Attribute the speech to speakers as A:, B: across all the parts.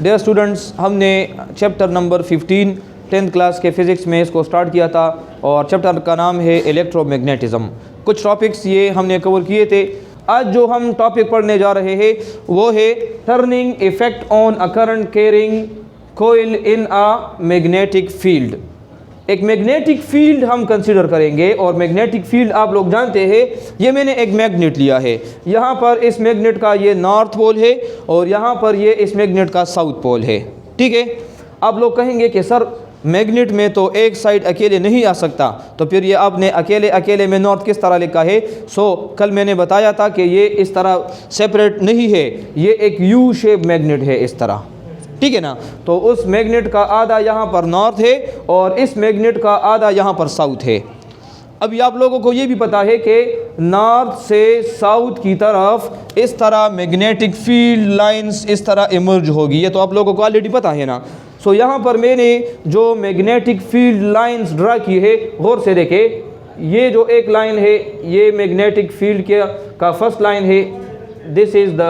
A: Dear students, हमने chapter number 15 10th class के physics में इसको स्टार्ट किया था और चैप्टर का नाम है इलेक्ट्रोमैग्नेटिज़्म। कुछ टॉपिक्स ये हमने कवर किए थे। आज जो हम टॉपिक पढ़ने जा रहे हैं वो है turning effect on a current carrying coil in a magnetic field. एक मैग्नेटिक फील्ड हम कंसीडर करेंगे और मैग्नेटिक फील्ड आप लोग जानते हैं, ये मैंने एक मैग्नेट लिया है। यहाँ पर इस मैग्नेट का ये नॉर्थ पोल है और यहाँ पर ये इस मैग्नेट का साउथ पोल है। ठीक है, आप लोग कहेंगे कि सर मैग्नेट में तो एक साइड अकेले नहीं आ सकता, तो फिर ये आपने अकेले अकेले में नॉर्थ किस तरह लिखा है? कल मैंने बताया था कि ये इस तरह सेपरेट नहीं है, ये एक यू शेप मैग्नेट है इस तरह। ठीक है ना, तो उस मैग्नेट का आधा यहाँ पर नॉर्थ है और इस मैग्नेट का आधा यहाँ पर साउथ है। अभी आप लोगों को ये भी पता है कि नॉर्थ से साउथ की तरफ इस तरह मैग्नेटिक फील्ड लाइंस इस तरह इमर्ज होगी, ये तो आप लोगों को ऑलरेडी पता है ना। यहाँ पर मैंने जो मैग्नेटिक फील्ड लाइंस ड्रा की है, गौर से देखें। ये जो एक लाइन है ये मैग्नेटिक फील्ड का फर्स्ट लाइन है, this is the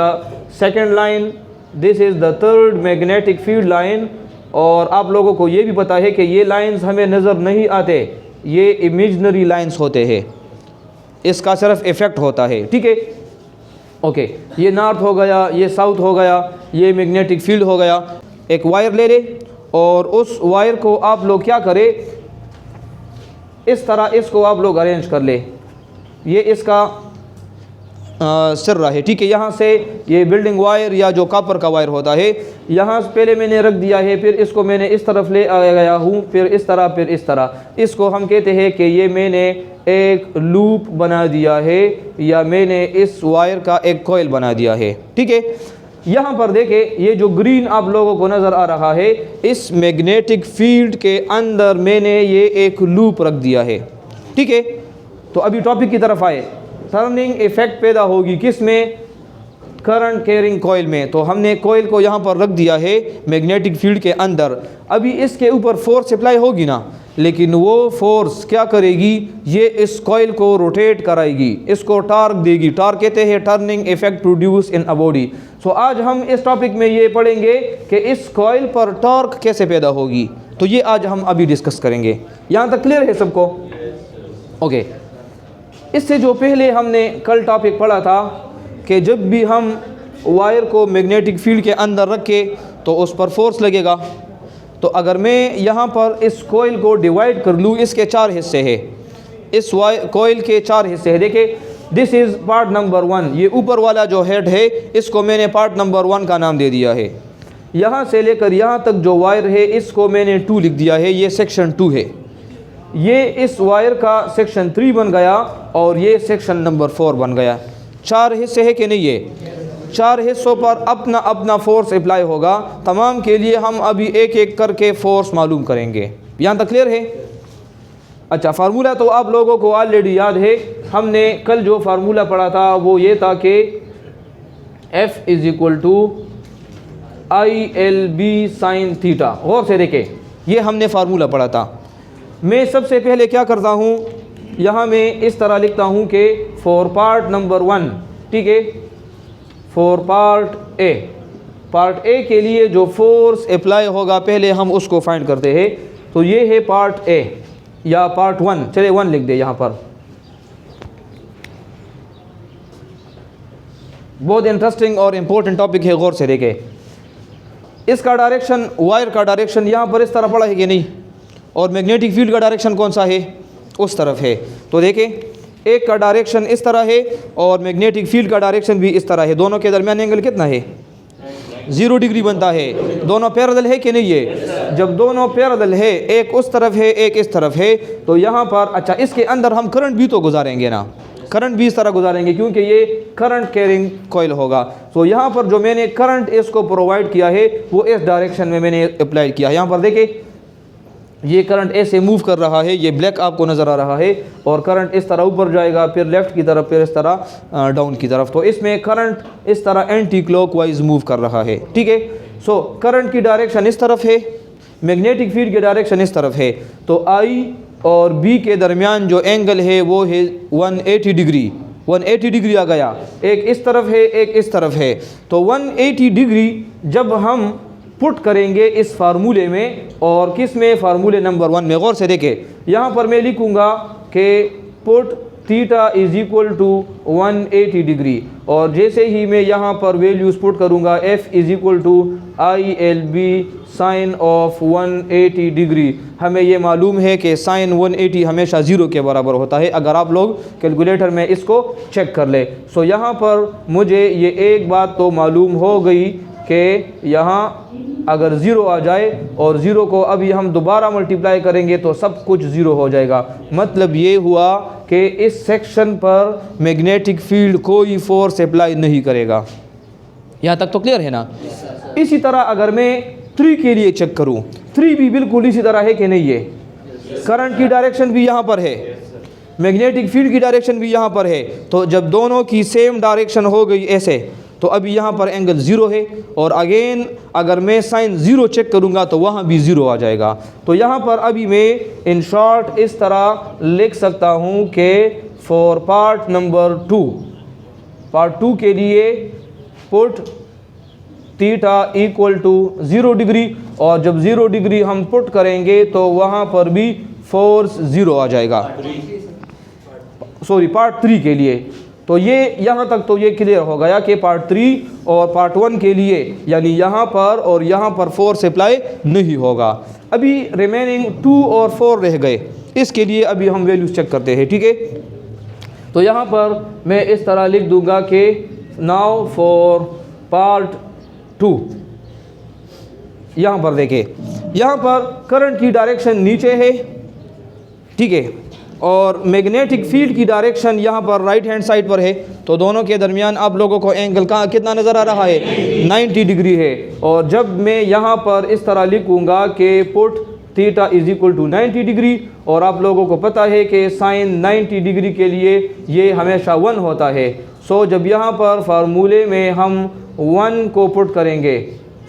A: second line, this is the third magnetic field line. और आप लोगों को ये भी पता है कि ये लाइंस हमें नज़र नहीं आते, ये इमेजिनरी लाइंस होते हैं, इसका सिर्फ इफ़ेक्ट होता है। ठीक है, ओके, ये नॉर्थ हो गया, ये साउथ हो गया, ये मैग्नेटिक फील्ड हो गया। एक वायर ले ले और उस वायर को आप लोग क्या करें, इस तरह इसको आप लोग अरेंज कर ले। ये इसका सिर्रा है। ठीक है, यहाँ से ये बिल्डिंग वायर या जो कॉपर का वायर होता है, यहाँ पहले मैंने रख दिया है, फिर इसको मैंने इस तरफ ले आ गया हूँ, फिर इस तरह, फिर इस तरह। इसको हम कहते हैं कि ये मैंने एक लूप बना दिया है या मैंने इस वायर का एक कॉइल बना दिया है। ठीक है, यहाँ पर देखें, ये जो ग्रीन आप लोगों को नज़र आ रहा है, इस मैग्नेटिक फील्ड के अंदर मैंने ये एक लूप रख दिया है। ठीक है, तो अभी टॉपिक की तरफ आए। टर्निंग इफ़ेक्ट पैदा होगी किस में? करंट कैरिंग कॉइल में। तो हमने कॉइल को यहाँ पर रख दिया है मैग्नेटिक फील्ड के अंदर। अभी इसके ऊपर फोर्स अप्लाई होगी ना, लेकिन वो फोर्स क्या करेगी, ये इस कॉइल को रोटेट कराएगी, इसको टॉर्क देगी। टॉर्क कहते हैं turning effect produce in a body. आज हम इस टॉपिक में ये पढ़ेंगे कि इस कॉइल पर टॉर्क कैसे पैदा होगी, तो ये आज हम अभी डिस्कस करेंगे। यहाँ तक क्लियर है सबको? ओके, इससे जो पहले हमने कल टॉपिक पढ़ा था कि जब भी हम वायर को मैग्नेटिक फील्ड के अंदर रखे तो उस पर फोर्स लगेगा। तो अगर मैं यहाँ पर इस कॉइल को डिवाइड कर लूँ, इसके 4 हिस्से हैं, इस कॉइल के 4 हिस्से हैं। देखिए, दिस इज़ पार्ट नंबर 1, ये ऊपर वाला जो हेड है इसको मैंने पार्ट नंबर 1 का नाम दे दिया है। यहाँ से लेकर यहाँ तक जो वायर है इसको मैंने 2 लिख दिया है, ये सेक्शन 2 है। ये इस वायर का सेक्शन 3 बन गया और ये सेक्शन नंबर 4 बन गया। 4 हिस्से है कि नहीं? ये 4 हिस्सों पर अपना अपना फोर्स अप्लाई होगा। तमाम के लिए हम अभी एक एक करके फोर्स मालूम करेंगे। यहाँ तक क्लियर है? अच्छा, फार्मूला तो आप लोगों को ऑलरेडी याद है। हमने कल जो फार्मूला पढ़ा था वो ये था कि F = ILB sin थीटा। गौर से देखें, ये हमने फार्मूला पढ़ा था। मैं सबसे पहले क्या करता हूँ, यहाँ मैं इस तरह लिखता हूँ कि फॉर पार्ट नंबर 1, ठीक है, फॉर पार्ट ए के लिए जो फोर्स अप्लाई होगा पहले हम उसको फाइंड करते हैं। तो ये है पार्ट ए या पार्ट 1, चलिए 1 लिख दे। यहाँ पर बहुत इंटरेस्टिंग और इम्पोर्टेंट टॉपिक है, गौर से देखें। इसका डायरेक्शन, वायर का डायरेक्शन यहाँ पर इस तरह पड़ा है कि नहीं, और मैग्नेटिक फील्ड का डायरेक्शन कौन सा है? उस तरफ है। तो देखें, एक का डायरेक्शन इस तरह है और मैग्नेटिक फील्ड का डायरेक्शन भी इस तरह है। दोनों के दरमियान एंगल कितना है? 0 डिग्री बनता है। दोनों पैरेलल है कि नहीं है? जब दोनों पैरेलल है, एक उस तरफ है एक इस तरफ है, तो यहाँ पर अच्छा, इसके अंदर हम करंट भी तो गुजारेंगे ना, करंट भी इस तरह गुजारेंगे क्योंकि ये करंट कैरिंग कॉइल होगा। तो यहाँ पर जो मैंने करंट इसको प्रोवाइड किया है वो इस डायरेक्शन में मैंने अप्लाई किया। यहाँ पर देखिए, ये करंट ऐसे मूव कर रहा है, ये ब्लैक आपको नज़र आ रहा है, और करंट इस तरह ऊपर जाएगा, फिर लेफ़्ट की तरफ, फिर इस तरह डाउन की तरफ। तो इसमें करंट इस तरह एंटी क्लॉकवाइज मूव कर रहा है। ठीक है, करंट की डायरेक्शन इस तरफ है, मैग्नेटिक फील्ड की डायरेक्शन इस तरफ है। तो I और B के दरमियान जो एंगल है वो है 180 डिग्री। 180 डिग्री आ गया, एक इस तरफ है एक इस तरफ है। तो 180 डिग्री जब हम पुट करेंगे इस फार्मूले में, और किस में, फार्मूले नंबर 1 में। गौर से देखें, यहाँ पर मैं लिखूँगा कि put theta is equal to 180 degree, और जैसे ही मैं यहाँ पर वैल्यूज़ पुट करूँगा f is equal to ILB sine of 180 degree. हमें ये मालूम है कि साइन 180 हमेशा 0 के बराबर होता है, अगर आप लोग कैलकुलेटर में इसको चेक कर ले। सो यहाँ पर मुझे ये एक बात तो मालूम हो गई कि यहाँ अगर 0 आ जाए और 0 को अभी हम दोबारा मल्टीप्लाई करेंगे तो सब कुछ 0 हो जाएगा। मतलब ये हुआ कि इस सेक्शन पर मैग्नेटिक फील्ड कोई फोर्स अप्लाई नहीं करेगा। यहाँ तक तो क्लियर है ना। इसी तरह अगर मैं 3 के लिए चेक करूँ, 3 भी बिल्कुल इसी तरह है कि नहीं है। करंट की डायरेक्शन भी यहाँ पर है, मैग्नेटिक फील्ड की डायरेक्शन भी यहाँ पर है। तो जब दोनों की सेम डायरेक्शन हो गई ऐसे, तो अभी यहाँ पर एंगल 0 है, और अगेन अगर मैं साइन 0 चेक करूँगा तो वहाँ भी 0 आ जाएगा। तो यहाँ पर अभी मैं इन शॉर्ट इस तरह लिख सकता हूँ कि फॉर पार्ट नंबर 2, पार्ट 2 के लिए put theta equal to 0 degree, और जब 0 डिग्री हम पुट करेंगे तो वहाँ पर भी फोर्स 0 आ जाएगा। सॉरी, पार्ट 3 के लिए। तो ये यहाँ तक तो ये क्लियर हो गया कि पार्ट 3 और पार्ट 1 के लिए, यानी यहाँ पर और यहाँ पर फोर्स अप्लाई नहीं होगा। अभी रिमेनिंग 2 और 4 रह गए, इसके लिए अभी हम वैल्यूज चेक करते हैं, ठीक है। तो यहाँ पर मैं इस तरह लिख दूंगा कि नाउ फॉर पार्ट 2, यहाँ पर देखें, यहाँ पर करंट की डायरेक्शन नीचे है, ठीक है, और मैग्नेटिक फील्ड की डायरेक्शन यहाँ पर राइट हैंड साइड पर है। तो दोनों के दरमियान आप लोगों को एंगल कहाँ कितना नज़र आ रहा है, 90 डिग्री है। और जब मैं यहाँ पर इस तरह लिखूँगा कि put theta is equal to 90 degree, और आप लोगों को पता है कि साइन 90 डिग्री के लिए ये हमेशा 1 होता है। सो जब यहाँ पर फार्मूले में हम 1 को पुट करेंगे,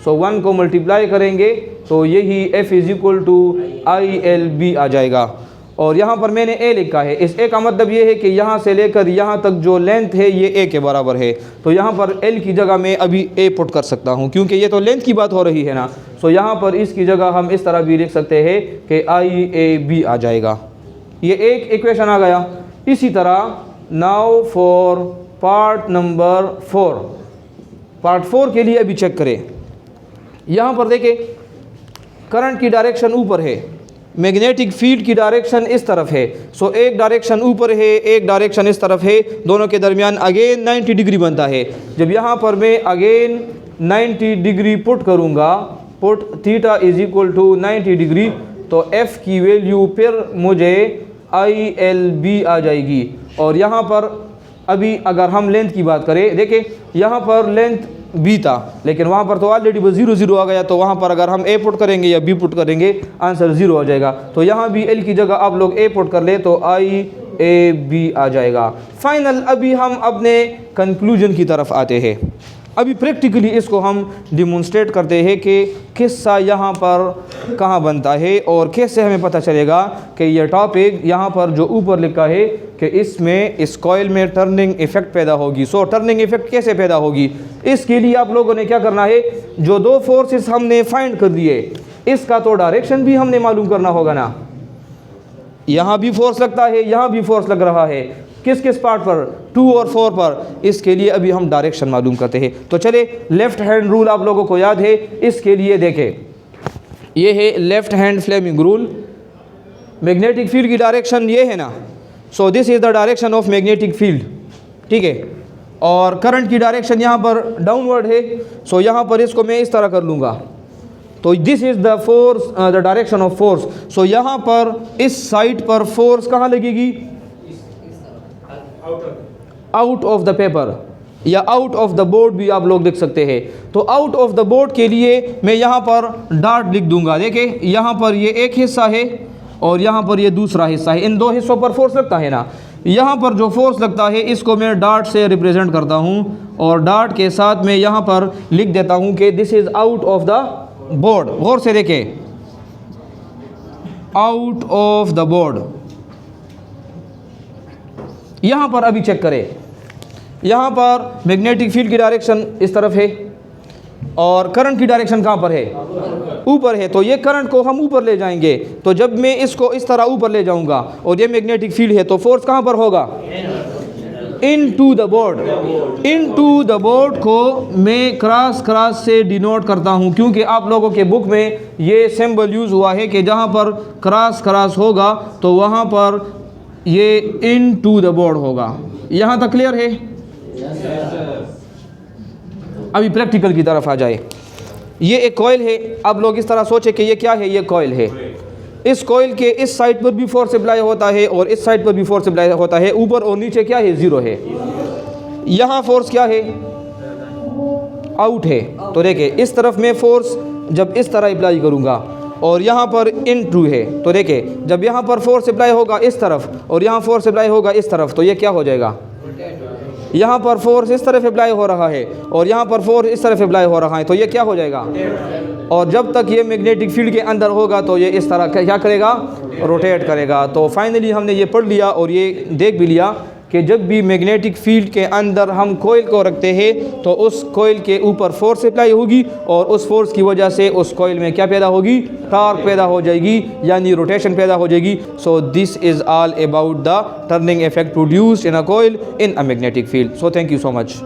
A: सो 1 को मल्टीप्लाई करेंगे, तो यही f is equal to ILB आ जाएगा। और यहाँ पर मैंने a लिखा है, इस a का मतलब ये है कि यहाँ से लेकर यहाँ तक जो लेंथ है ये a के बराबर है। तो यहाँ पर l की जगह मैं अभी a पुट कर सकता हूँ, क्योंकि ये तो लेंथ की बात हो रही है ना। सो यहाँ पर इसकी जगह हम इस तरह भी लिख सकते हैं कि IAB आ जाएगा। ये एक इक्वेशन आ गया। इसी तरह now for part number 4, part 4 के लिए अभी चेक करें। यहाँ पर देखें, करंट की डायरेक्शन ऊपर है, मैग्नेटिक फील्ड की डायरेक्शन इस तरफ है। सो एक डायरेक्शन ऊपर है, एक डायरेक्शन इस तरफ है, दोनों के दरमियान अगेन 90 डिग्री बनता है। जब यहाँ पर मैं अगेन 90 डिग्री पुट करूँगा, put theta is equal to 90 degree, तो f की वैल्यू फिर मुझे ILB आ जाएगी। और यहाँ पर अभी अगर हम लेंथ की बात करें, देखें यहाँ पर लेंथ b था, लेकिन वहाँ पर तो ऑलरेडी 0 0 आ गया। तो वहाँ पर अगर हम a पुट करेंगे या b पुट करेंगे, आंसर 0 हो जाएगा। तो यहाँ भी l की जगह आप लोग a पुट कर ले तो IAB आ जाएगा। फाइनल अभी हम अपने कंक्लूजन की तरफ आते हैं। अभी प्रैक्टिकली इसको हम डिमॉन्स्ट्रेट करते हैं कि किस्सा यहाँ पर कहाँ बनता है और कैसे हमें पता चलेगा कि यह टॉपिक यहाँ पर जो ऊपर लिखा है कि इसमें इस कॉइल में टर्निंग इफ़ेक्ट पैदा होगी। सो टर्निंग इफ़ेक्ट कैसे पैदा होगी, इसके लिए आप लोगों ने क्या करना है, जो 2 फोर्सेस हमने फाइंड कर दिए, इसका तो डायरेक्शन भी हमने मालूम करना होगा ना। यहाँ भी फोर्स लगता है, यहाँ भी फोर्स लग रहा है, किस किस पार्ट पर, 2 और 4 पर। इसके लिए अभी हम डायरेक्शन मालूम करते हैं। तो चले, लेफ़्ट हैंड रूल आप लोगों को याद है, इसके लिए देखें, ये है left hand Fleming rule. Magnetic field की डायरेक्शन ये है ना, so this is the direction of magnetic field, ठीक है। और करंट की डायरेक्शन यहाँ पर डाउनवर्ड है, सो यहाँ पर इसको मैं इस तरह कर लूँगा। तो this is the force, the direction of force. So यहाँ पर इस साइड पर फोर्स कहाँ लगेगी, आउट ऑफ द पेपर या आउट ऑफ द बोर्ड भी आप लोग लिख सकते हैं। तो आउट ऑफ द बोर्ड के लिए मैं यहाँ पर डॉट लिख दूंगा। देखिए यहाँ पर ये एक हिस्सा है और यहाँ पर ये दूसरा हिस्सा है, इन 2 हिस्सों पर फोर्स लगता है ना। यहाँ पर जो फोर्स लगता है इसको मैं डॉट से रिप्रेजेंट करता हूँ, और डॉट के साथ मैं यहाँ पर लिख देता हूँ कि this is out of the board. गौर से देखें, आउट ऑफ द बोर्ड। यहाँ पर अभी चेक करें, यहाँ पर मैग्नेटिक फील्ड की डायरेक्शन इस तरफ है, और करंट की डायरेक्शन कहाँ पर है, ऊपर है, तो ये करंट को हम ऊपर ले जाएंगे। तो जब मैं इसको इस तरह ऊपर ले जाऊंगा और ये मैग्नेटिक फील्ड है, तो फोर्स कहाँ पर होगा, into the board. Into the board को मैं क्रॉस से डिनोट करता हूँ, क्योंकि आप लोगों के बुक में ये सिंबल यूज़ हुआ है कि जहाँ पर क्रॉस होगा तो वहाँ पर ये इन टू द बोर्ड होगा। यहाँ तक क्लियर है? अभी प्रैक्टिकल की तरफ आ जाए। ये एक कॉइल है, अब लोग इस तरह सोचे कि ये क्या है, ये कॉइल है। इस कॉइल के इस साइड पर भी फोर्स अप्लाई होता है और इस साइड पर भी फोर्स अप्लाई होता है, ऊपर और नीचे क्या है, ज़ीरो है। यहाँ फोर्स क्या है, आउट है। तो देखिए इस तरफ मैं फोर्स जब इस तरह अप्लाई करूँगा और यहाँ पर इन टू है, तो देखिए जब यहाँ पर फोर्स अप्लाई होगा इस तरफ और यहाँ फोर्स अप्लाई होगा इस तरफ, तो ये क्या हो जाएगा, यहाँ पर फोर्स इस तरफ अप्लाई हो रहा है और यहाँ पर फोर्स इस तरफ अप्लाई हो रहा है, तो ये क्या हो जाएगा। और जब तक ये मैग्नेटिक फील्ड के अंदर होगा तो ये इस तरह क्या करेगा, रोटेट करेगा। तो फाइनली हमने ये पढ़ लिया और ये देख भी लिया कि जब भी मैग्नेटिक फील्ड के अंदर हम कोयल को रखते हैं तो उस कोयल के ऊपर फोर्स अप्लाई होगी और उस फोर्स की वजह से उस कोयल में क्या पैदा होगी, टॉर्क पैदा हो जाएगी, यानी रोटेशन पैदा हो जाएगी। So this is all about the turning effect produced in a coil in a magnetic field. So thank you so much.